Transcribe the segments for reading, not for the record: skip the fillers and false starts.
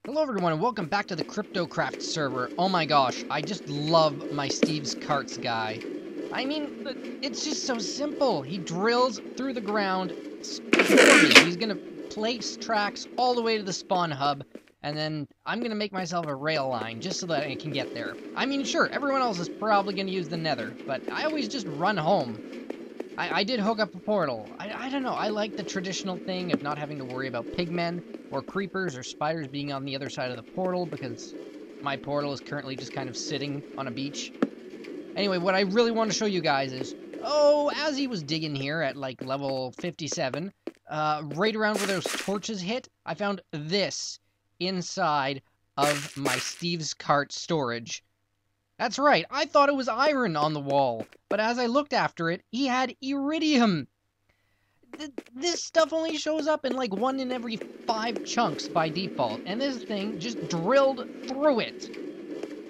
Hello everyone and welcome back to the KryptoCraft server. Oh my gosh, I just love my Steve's Carts guy. I mean, it's just so simple. He drills through the ground for me. He's gonna place tracks all the way to the spawn hub, and then I'm gonna make myself a rail line just so that I can get there. I mean, sure, everyone else is probably gonna use the Nether, but I always just run home. I did hook up a portal. I don't know, I like the traditional thing of not having to worry about pigmen, or creepers, or spiders being on the other side of the portal, because my portal is currently just kind of sitting on a beach. Anyway, what I really want to show you guys is, as he was digging here at, like, level 57, right around where those torches hit, I found this inside of my Steve's Cart storage. That's right, I thought it was iron on the wall, but as I looked after it, he had iridium. This stuff only shows up in like 1 in every 5 chunks by default, and this thing just drilled through it.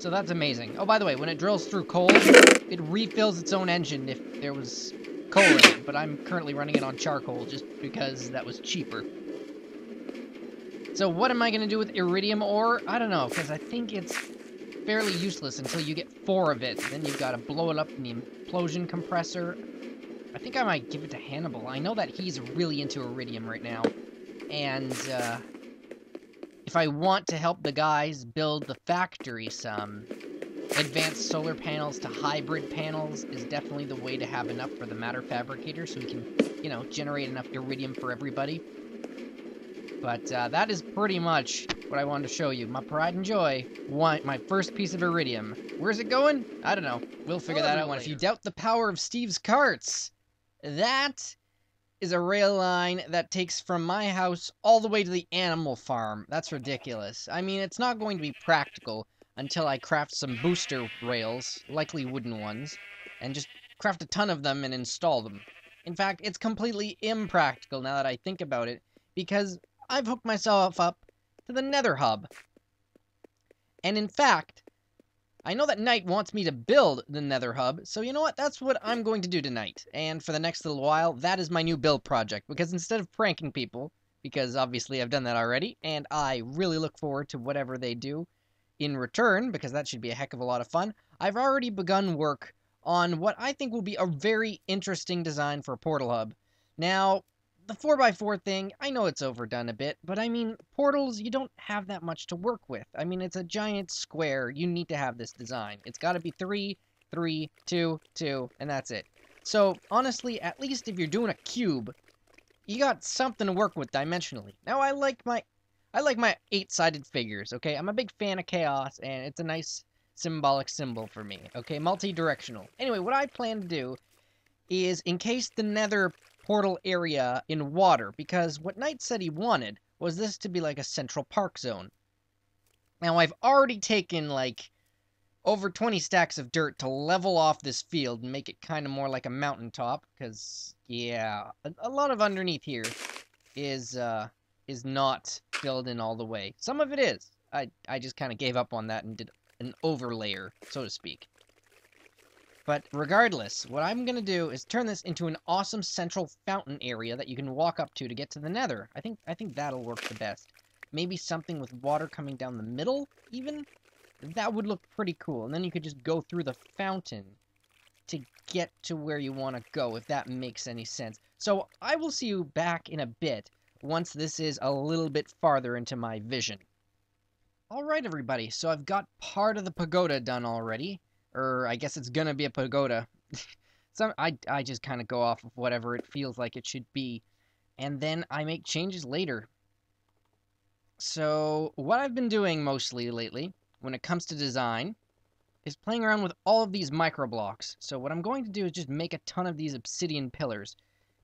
So that's amazing. Oh, by the way, when it drills through coal, it refills its own engine if there was coal in it, but I'm currently running it on charcoal just because that was cheaper. So what am I going to do with iridium ore? I don't know, because I think it's fairly useless until you get 4 of it. Then you've got to blow it up in the implosion compressor. I think I might give it to Hannibal. I know that he's really into iridium right now. And if I want to help the guys build the factory some, advanced solar panels to hybrid panels is definitely the way to have enough for the matter fabricator so we can, you know, generate enough iridium for everybody. But that is pretty much what I wanted to show you. My pride and joy, my first piece of iridium. Where's it going? I don't know. We'll figure that out later. If you doubt the power of Steve's Carts, that is a rail line that takes from my house all the way to the animal farm. That's ridiculous. I mean, it's not going to be practical until I craft some booster rails, likely wooden ones, and just craft a ton of them and install them. In fact, it's completely impractical now that I think about it, because I've hooked myself up to the Nether hub. And in fact, I know that Knight wants me to build the Nether hub, so you know what? That's what I'm going to do tonight. And for the next little while, that is my new build project. Because instead of pranking people, because obviously I've done that already, and I really look forward to whatever they do in return, because that should be a heck of a lot of fun, I've already begun work on what I think will be a very interesting design for a portal hub. Now, the 4x4 thing, I know it's overdone a bit, but I mean, portals, you don't have that much to work with. I mean, it's a giant square. You need to have this design. It's got to be 3, 3, 2, 2, and that's it. So, honestly, at least if you're doing a cube, you got something to work with dimensionally. Now, I like my 8-sided figures, okay? I'm a big fan of chaos, and it's a nice symbolic symbol for me, okay? Multi-directional. Anyway, what I plan to do is encase the Nether portal area in water, because what Knight said he wanted was this to be like a central park zone. Now, I've already taken like over 20 stacks of dirt to level off this field and make it kind of more like a mountaintop, because yeah, a lot of underneath here is not filled in all the way. Some of it is. I just kind of gave up on that and did an overlayer, so to speak. But regardless, what I'm going to do is turn this into an awesome central fountain area that you can walk up to get to the Nether. I think that'll work the best. Maybe something with water coming down the middle, even? That would look pretty cool. And then you could just go through the fountain to get to where you want to go, if that makes any sense. So I will see you back in a bit once this is a little bit farther into my vision. Alright, everybody, so I've got part of the pagoda done already. I guess it's gonna be a pagoda. I just kind of go off of whatever it feels like it should be, and then I make changes later. So, what I've been doing mostly lately, when it comes to design, is playing around with all of these microblocks. So what I'm going to do is just make a ton of these obsidian pillars,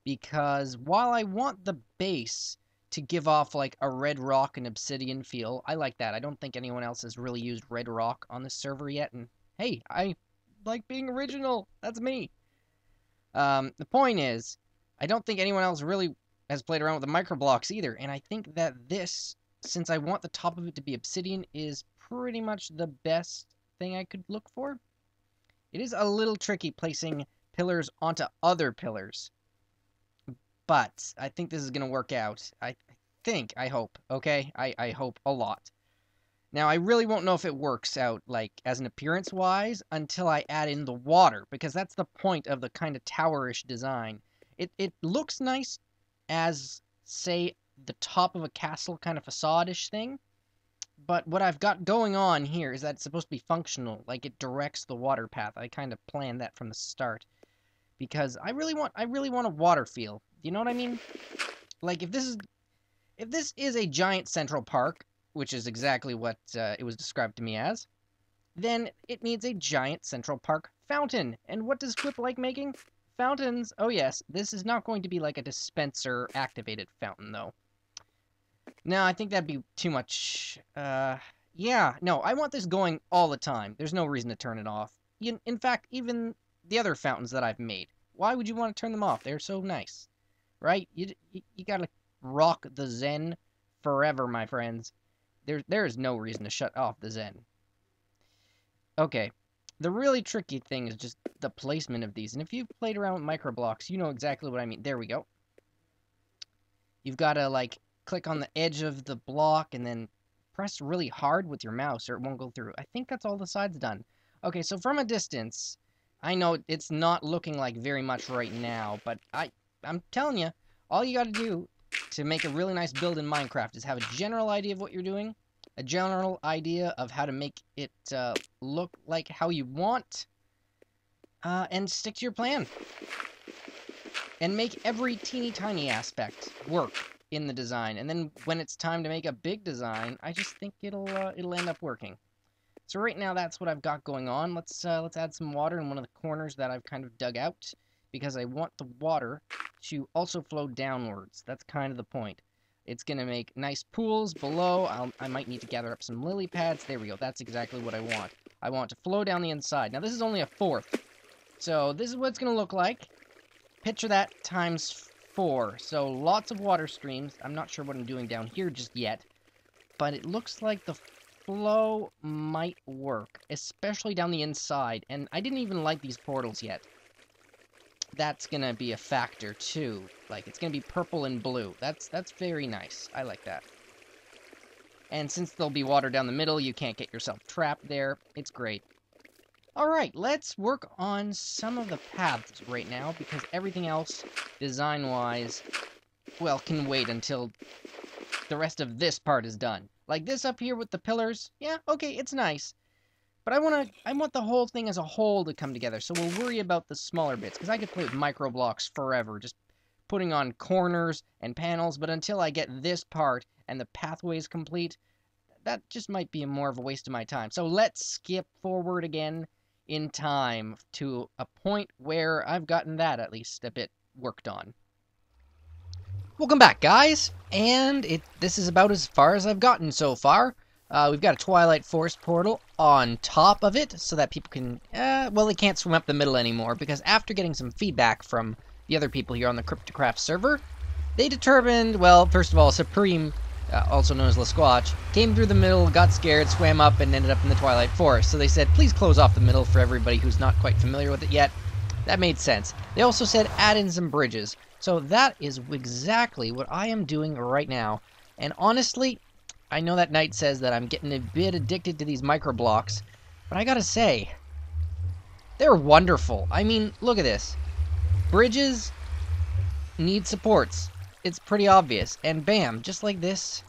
because while I want the base to give off like a red rock and obsidian feel, I like that. I don't think anyone else has really used red rock on this server yet, and hey, I like being original. That's me. The point is, I don't think anyone else really has played around with the microblocks either, and I think that this, since I want the top of it to be obsidian, is pretty much the best thing I could look for. It is a little tricky placing pillars onto other pillars, but I think this is going to work out. I hope, okay? I hope a lot. Now, I really won't know if it works out, like, as an appearance-wise until I add in the water, because that's the point of the kind of tower-ish design. It looks nice as, say, the top of a castle kind of facade-ish thing, but what I've got going on here is that it's supposed to be functional, like it directs the water path. I kind of planned that from the start, because I really want a water feel. You know what I mean? Like, if this is a giant central park, which is exactly what it was described to me as, then it needs a giant central park fountain. And what does Fwipp like making? Fountains. Oh yes, this is not going to be like a dispenser activated fountain though. No, I think that'd be too much. Yeah, no, I want this going all the time. There's no reason to turn it off. In fact, even the other fountains that I've made, why would you want to turn them off? They're so nice, right? You gotta rock the Zen forever, my friends. There is no reason to shut off the Zen. Okay, the really tricky thing is just the placement of these. And if you've played around with microblocks, you know exactly what I mean. There we go. You've got to, like, click on the edge of the block and then press really hard with your mouse or it won't go through. I think that's all the sides done. Okay, so from a distance, I know it's not looking like very much right now, but I'm telling you, all you got to do to make a really nice build in Minecraft is have a general idea of what you're doing, a general idea of how to make it look like how you want, and stick to your plan. And make every teeny tiny aspect work in the design. And then when it's time to make a big design, I just think it'll end up working. So right now that's what I've got going on. Let's add some water in one of the corners that I've kind of dug out, because I want the water to also flow downwards. That's kind of the point. It's going to make nice pools below. I might need to gather up some lily pads. There we go. That's exactly what I want. I want it to flow down the inside. Now, this is only a fourth. So this is what it's going to look like. Picture that times 4. So lots of water streams. I'm not sure what I'm doing down here just yet. But it looks like the flow might work, especially down the inside. And I didn't even light these portals yet. That's gonna be a factor too. Like, it's gonna be purple and blue. That's very nice. I like that. And since there'll be water down the middle, you can't get yourself trapped there. It's great. Alright, let's work on some of the paths right now, because everything else, design-wise, well, can wait until the rest of this part is done. Like this up here with the pillars, yeah, okay, it's nice. But I want the whole thing as a whole to come together, so we'll worry about the smaller bits, because I could play with microblocks forever, just putting on corners and panels, but until I get this part and the pathways complete, that just might be more of a waste of my time. So let's skip forward again in time to a point where I've gotten that at least a bit worked on. Welcome back, guys, and this is about as far as I've gotten so far. We've got a Twilight Forest portal on top of it, so that people can, well, they can't swim up the middle anymore, because after getting some feedback from the other people here on the KryptoCraft server, they determined, well, first of all, Supreme, also known as Lasquatch, came through the middle, got scared, swam up, and ended up in the Twilight Forest. So they said, please close off the middle for everybody who's not quite familiar with it yet. That made sense. They also said add in some bridges. So that is exactly what I am doing right now. And honestly, I know that Knight says that I'm getting a bit addicted to these microblocks, but I gotta say, they're wonderful. I mean, look at this. Bridges need supports. It's pretty obvious. And bam, just like this,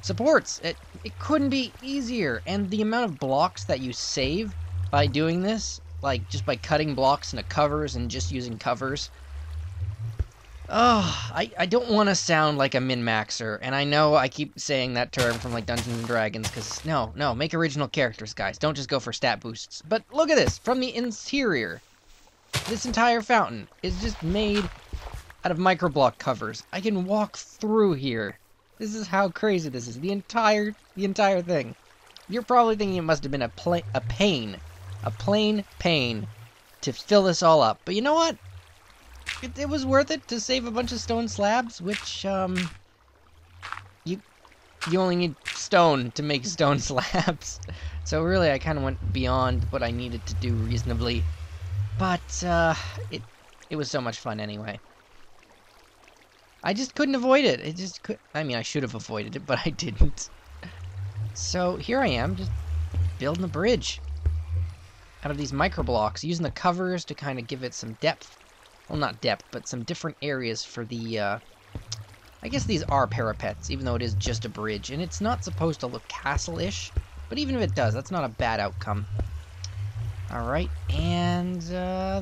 supports. It couldn't be easier. And the amount of blocks that you save by doing this, like just by cutting blocks into covers and just using covers. Oh, I don't want to sound like a min-maxer, and I know I keep saying that term from like Dungeons & Dragons, because no, make original characters, guys. Don't just go for stat boosts. But look at this, from the interior. This entire fountain is just made out of microblock covers. I can walk through here. This is how crazy this is. The entire thing. You're probably thinking it must have been a plain pain to fill this all up. But you know what? It was worth it to save a bunch of stone slabs, which, you only need stone to make stone slabs. So really, I kind of went beyond what I needed to do reasonably. But, it was so much fun anyway. I just couldn't avoid it. I mean, I should have avoided it, but I didn't. So here I am, just building a bridge out of these micro blocks, using the covers to kind of give it some depth. Well, not depth, but some different areas for the, I guess these are parapets, even though it is just a bridge. And it's not supposed to look castle-ish, but even if it does, that's not a bad outcome. Alright, and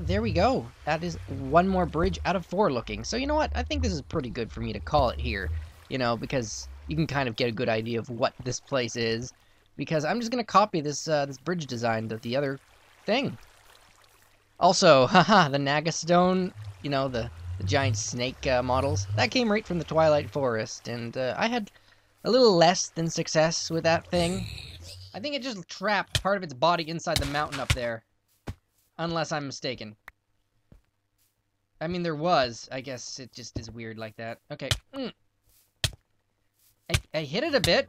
there we go. That is one more bridge out of 4 looking. So you know what? I think this is pretty good for me to call it here. You know, because you can kind of get a good idea of what this place is. Because I'm just going to copy this this bridge design to the other thing. Also, haha, the Nagas stone, you know, the giant snake models, that came right from the Twilight Forest. And I had a little less than success with that thing. I think it just trapped part of its body inside the mountain up there. Unless I'm mistaken. I mean, there was. I guess it just is weird like that. Okay. I hit it a bit.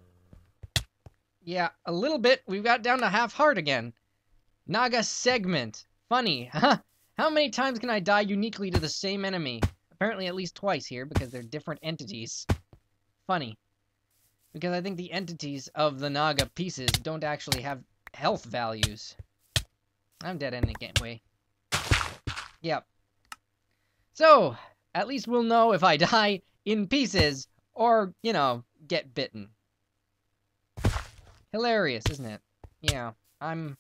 Yeah, a little bit. We've got down to half heart again. Naga segment. Funny. Huh? How many times can I die uniquely to the same enemy? Apparently at least twice here, because they're different entities. Funny. Because I think the entities of the Naga pieces don't actually have health values. I'm dead ending anyway. Yep. So, at least we'll know if I die in pieces or, you know, get bitten. Hilarious, isn't it? Yeah, I'm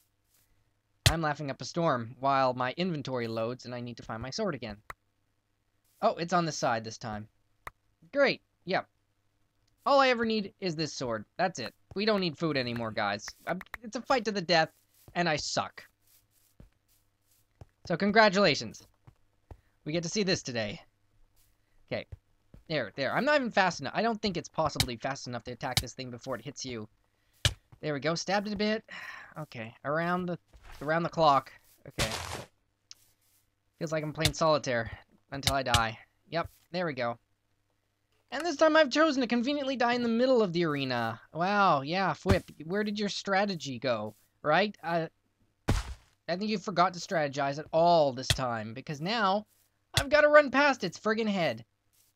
laughing up a storm while my inventory loads and I need to find my sword again. Oh, it's on the side this time. Great. Yep. All I ever need is this sword. That's it. We don't need food anymore, guys. It's a fight to the death, and I suck. So congratulations. We get to see this today. Okay. There. I'm not even fast enough. I don't think it's possibly fast enough to attack this thing before it hits you. There we go. Stabbed it a bit. Okay. Around the clock. Okay. Feels like I'm playing solitaire until I die. Yep. There we go. And this time I've chosen to conveniently die in the middle of the arena. Wow, yeah, Fwipp, where did your strategy go, right? I think you forgot to strategize at all this time, because now I've got to run past its friggin' head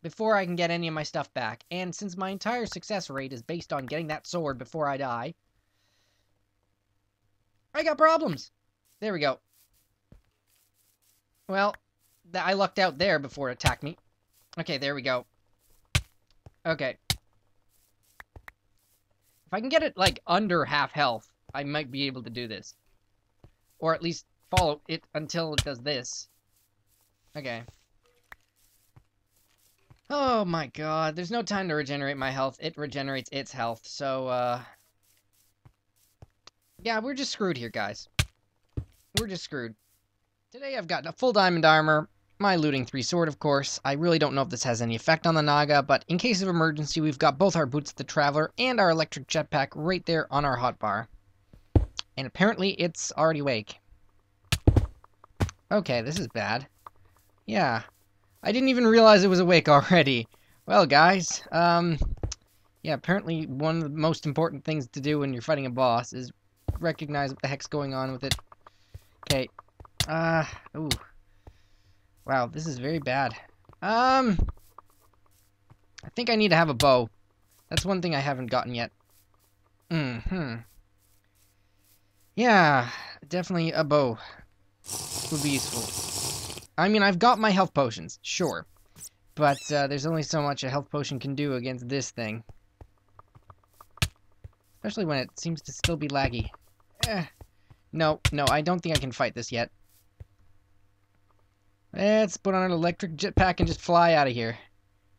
before I can get any of my stuff back. And since my entire success rate is based on getting that sword before I die, I got problems. There we go. Well, I lucked out there before it attacked me. Okay, there we go. Okay. If I can get it, like, under half health, I might be able to do this. Or at least follow it until it does this. Okay. Oh my god, there's no time to regenerate my health. It regenerates its health, so, yeah, we're just screwed here, guys. We're just screwed. Today I've got a full diamond armor. My looting 3 sword, of course. I really don't know if this has any effect on the Naga, but in case of emergency, we've got both our boots of the Traveler and our electric jetpack right there on our hotbar. And apparently it's already awake. Okay, this is bad. Yeah. I didn't even realize it was awake already. Well, guys, yeah, apparently one of the most important things to do when you're fighting a boss is recognize what the heck's going on with it. Okay. Ooh. Wow, this is very bad. I think I need to have a bow. That's one thing I haven't gotten yet. Yeah, definitely a bow would be useful. I mean, I've got my health potions, sure. But there's only so much a health potion can do against this thing. Especially when it seems to still be laggy. No, I don't think I can fight this yet. Let's put on an electric jetpack and just fly out of here.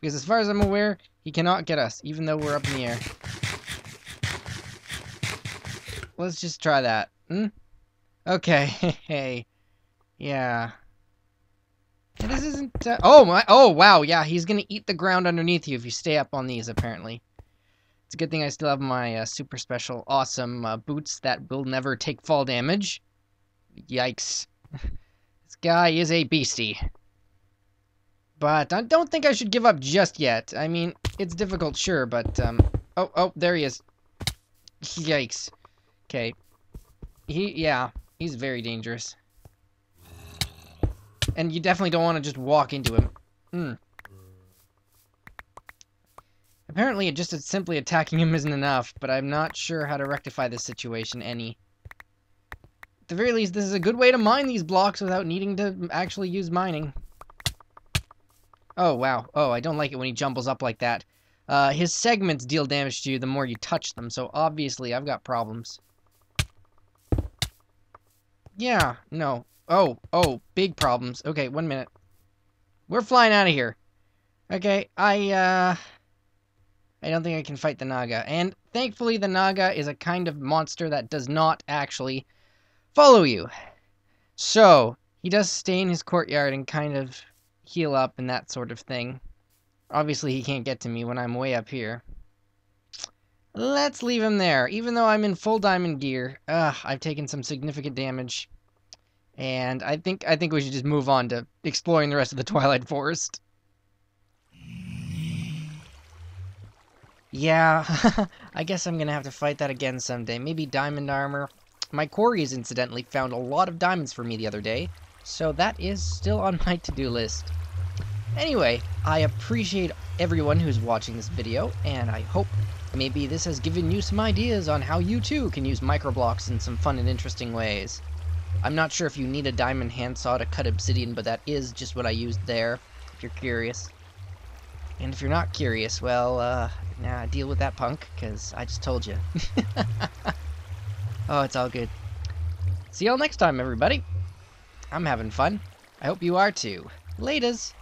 Because as far as I'm aware, he cannot get us, even though we're up in the air. Let's just try that. Okay, hey. Yeah. This isn't, oh, wow, yeah, he's gonna eat the ground underneath you if you stay up on these, apparently. It's a good thing I still have my super special, awesome boots that will never take fall damage. Yikes. This guy is a beastie. But I don't think I should give up just yet. I mean, it's difficult, sure, but, oh, there he is. Yikes. Okay. Yeah, he's very dangerous. And you definitely don't want to just walk into him. Apparently, just simply attacking him isn't enough, but I'm not sure how to rectify this situation any. At the very least, this is a good way to mine these blocks without needing to actually use mining. Oh, wow. Oh, I don't like it when he jumbles up like that. His segments deal damage to you the more you touch them, so obviously I've got problems. Yeah, no. Oh, big problems. Okay, 1 minute. We're flying out of here. Okay, I don't think I can fight the Naga. And thankfully, the Naga is a kind of monster that does not actually follow you. So, he does stay in his courtyard and kind of heal up and that sort of thing. Obviously, he can't get to me when I'm way up here. Let's leave him there. Even though I'm in full diamond gear, I've taken some significant damage. And I think we should just move on to exploring the rest of the Twilight Forest. Yeah, I guess I'm gonna have to fight that again someday. Maybe diamond armor. My quarries, incidentally, found a lot of diamonds for me the other day, so that is still on my to-do list. Anyway, I appreciate everyone who's watching this video, and I hope maybe this has given you some ideas on how you too can use microblocks in some fun and interesting ways. I'm not sure if you need a diamond handsaw to cut obsidian, but that is just what I used there, if you're curious. And if you're not curious, well, nah, deal with that, punk, because I just told you. Oh, it's all good. See y'all next time, everybody. I'm having fun. I hope you are too. Laters!